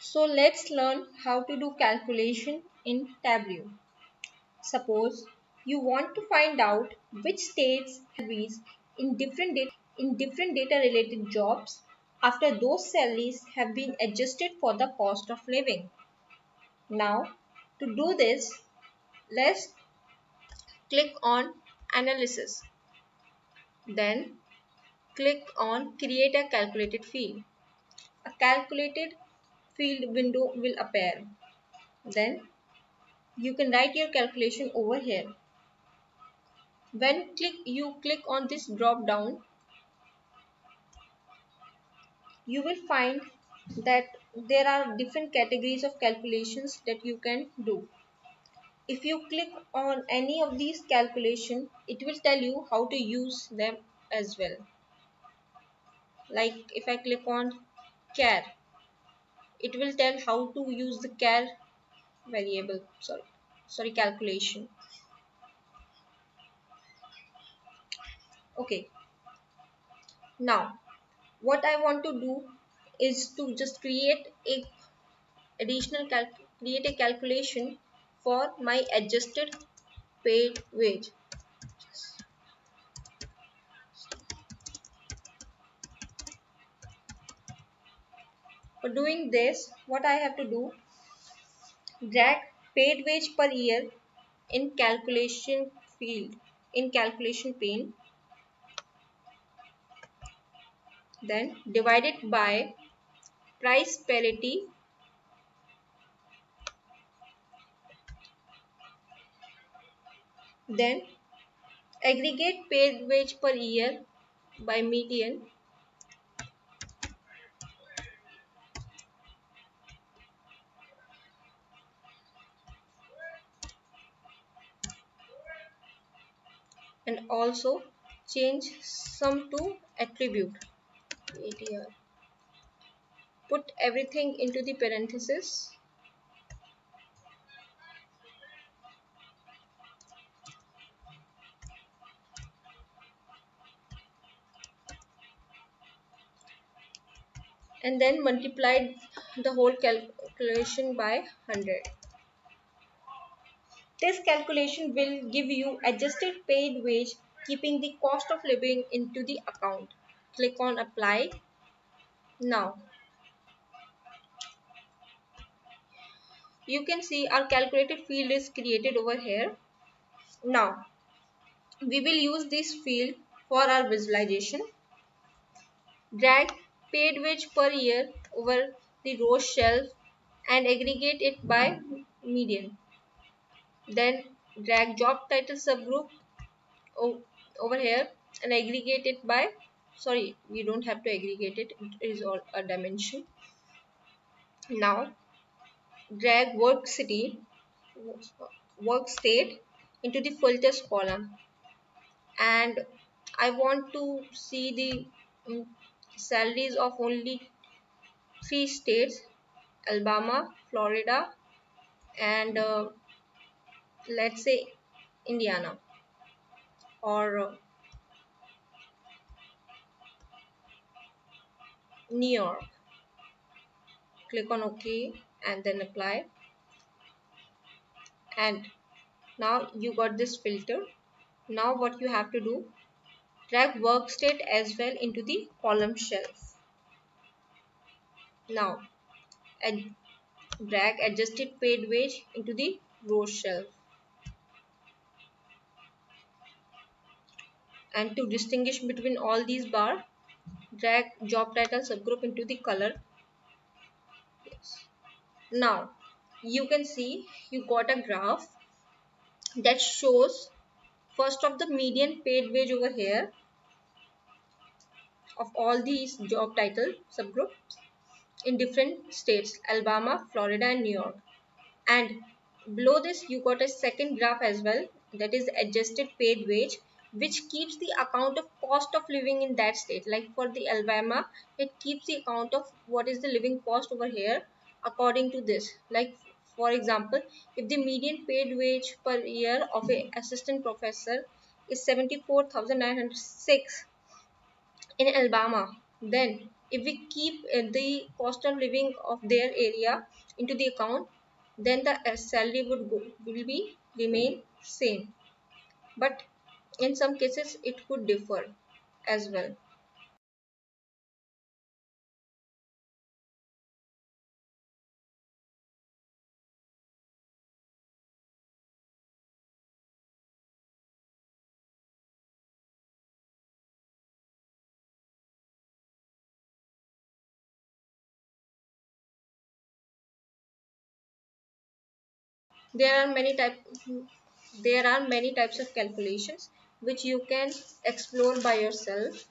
So let's learn how to do calculation in Tableau. Suppose you want to find out which states salaries in different data related jobs after those salaries have been adjusted for the cost of living. Now to do this, let's click on analysis. Then click on create a calculated field. A calculated field window will appear. Then you can write your calculation over here. When you click on this drop down, you will find that there are different categories of calculations that you can do. If you click on any of these calculations, it will tell you how to use them as well. Like if I click on char, it will tell how to use the char variable, sorry calculation. Okay, now what I want to do is to just create a create a calculation for my adjusted paid wage. For doing this, what I have to do, drag paid wage per year in calculation field in calculation pane, then divide it by price parity, then aggregate paid wage per year by median, and also change sum to attribute ATR. Put everything into the parenthesis, and then multiply the whole calculation by 100. This calculation will give you adjusted paid wage, keeping the cost of living into the account. Click on apply. Now you can see our calculated field is created over here. Now we will use this field for our visualization. Drag paid wage per year over the row shelf and aggregate it by median. Then drag job title subgroup over here and aggregate it by, sorry, we don't have to aggregate it, it is all a dimension. Now drag work state into the filters column, and I want to see the salaries of only 3 states: Alabama, Florida, and let's say Indiana, or New York. Click on OK and then apply, and now you got this filter. Now what you have to do, drag work state as well into the column shelf. Now drag adjusted paid wage into the row shelf, and to distinguish between all these bars, drag job title subgroup into the color. Yes. Now you can see you got a graph that shows first of the median paid wage over here of all these job title subgroups in different states: Alabama, Florida, and New York. And below this you got a second graph as well, that is adjusted paid wage, which keeps the account of cost of living in that state. Like for the Alabama, it keeps the account of what is the living cost over here according to this. Like for example, if the median paid wage per year of a assistant professor is 74,906 in Alabama, then If we keep the cost of living of their area into the account, then the salary will be remain same. But in some cases it could differ as well. There are many type there are many types of calculations which you can explore by yourself.